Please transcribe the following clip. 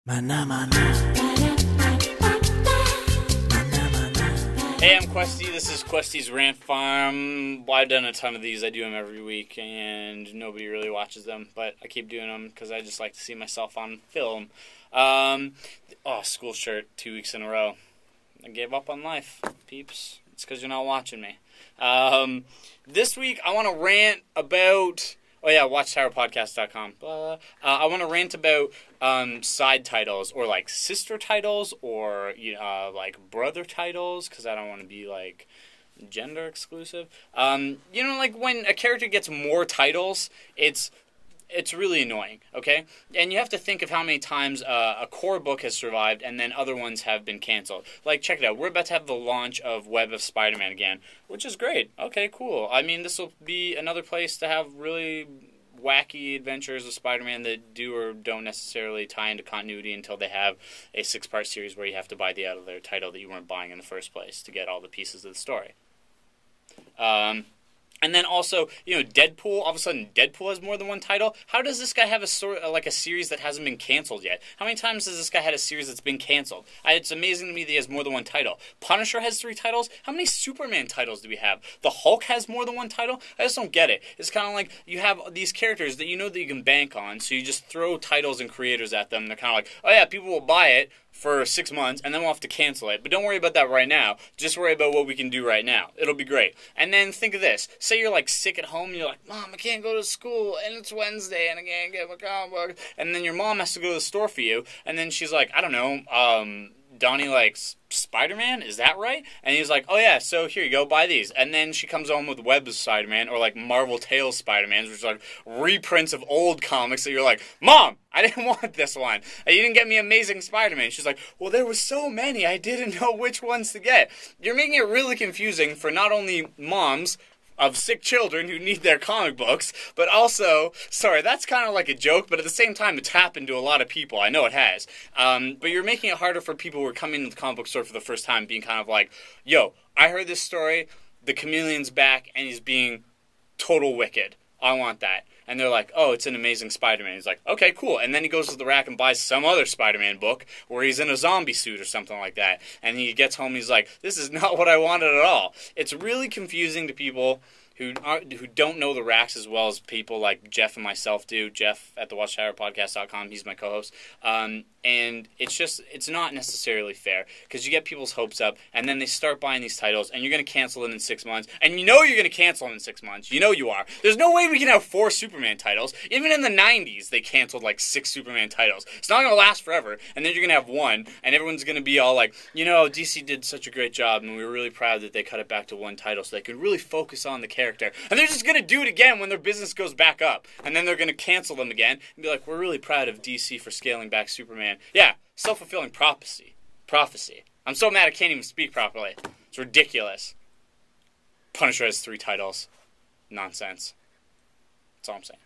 Hey, I'm Questy. This is Questy's Rant Farm. Well, I've done a ton of these. I do them every week, and nobody really watches them, but I keep doing them because I just like to see myself on film. School shirt 2 weeks in a row. I gave up on life, peeps. It's because you're not watching me. This week, I want to rant about... watchtowerpodcast.com. I want to rant about side titles or like sister titles or like brother titles because I don't want to be like gender exclusive. Like when a character gets more titles, it's really annoying, okay? And you have to think of how many times a core book has survived and then other ones have been canceled. Like, check it out. We're about to have the launch of Web of Spider-Man again, which is great. Okay, cool. I mean, this will be another place to have really wacky adventures of Spider-Man that do or don't necessarily tie into continuity until they have a 6-part series where you have to buy the other title that you weren't buying in the first place to get all the pieces of the story. And then also, Deadpool, all of a sudden Deadpool has more than one title. How does this guy have a series that hasn't been canceled yet? How many times has this guy had a series that's been canceled? It's amazing to me that he has more than one title. Punisher has 3 titles. How many Superman titles do we have? The Hulk has more than one title? I just don't get it. It's kind of like you have these characters that you know that you can bank on, so you just throw titles and creators at them. They're kind of like, oh yeah, people will buy it for 6 months, and then we'll have to cancel it. But don't worry about that right now. Just worry about what we can do right now. It'll be great. And then think of this. Say you're like sick at home, and you're like, Mom, I can't go to school, and it's Wednesday, and I can't get my comic book. And then your mom has to go to the store for you, and then she's like, I don't know, Donnie likes Spider-Man? Is that right? And he's like, oh yeah, so here you go, buy these. And then she comes home with Web of Spider-Man, or like Marvel Tales Spider-Man, which are like reprints of old comics that you're like, Mom, I didn't want this one. You didn't get me Amazing Spider-Man. She's like, well, there were so many, I didn't know which ones to get. You're making it really confusing for not only moms of sick children who need their comic books, but also, sorry, that's kind of like a joke, but at the same time, it's happened to a lot of people. I know it has. But you're making it harder for people who are coming to the comic book store for the first time, being kind of like, yo, I heard this story, the Chameleon's back, and he's being total wicked. I want that. And they're like, oh, it's an Amazing Spider-Man. He's like, okay, cool. And then he goes to the rack and buys some other Spider-Man book where he's in a zombie suit or something like that. And he gets home and he's like, this is not what I wanted at all. It's really confusing to people who don't know the racks as well as people like Jeff and myself do. Jeff at the watchtowerpodcast.com, he's my co-host. And it's not necessarily fair because you get people's hopes up and then they start buying these titles and you're going to cancel them in 6 months. And you know you're going to cancel them in 6 months. You know you are. There's no way we can have 4 Superman titles. Even in the 90s, they canceled like 6 Superman titles. It's not going to last forever. And then you're going to have one and everyone's going to be all like, DC did such a great job and we were really proud that they cut it back to one title so they could really focus on the character. And they're just going to do it again when their business goes back up. And then they're going to cancel them again and be like, we're really proud of DC for scaling back Superman. Yeah, self-fulfilling prophecy. I'm so mad I can't even speak properly. It's ridiculous. Punisher has 3 titles. Nonsense. That's all I'm saying.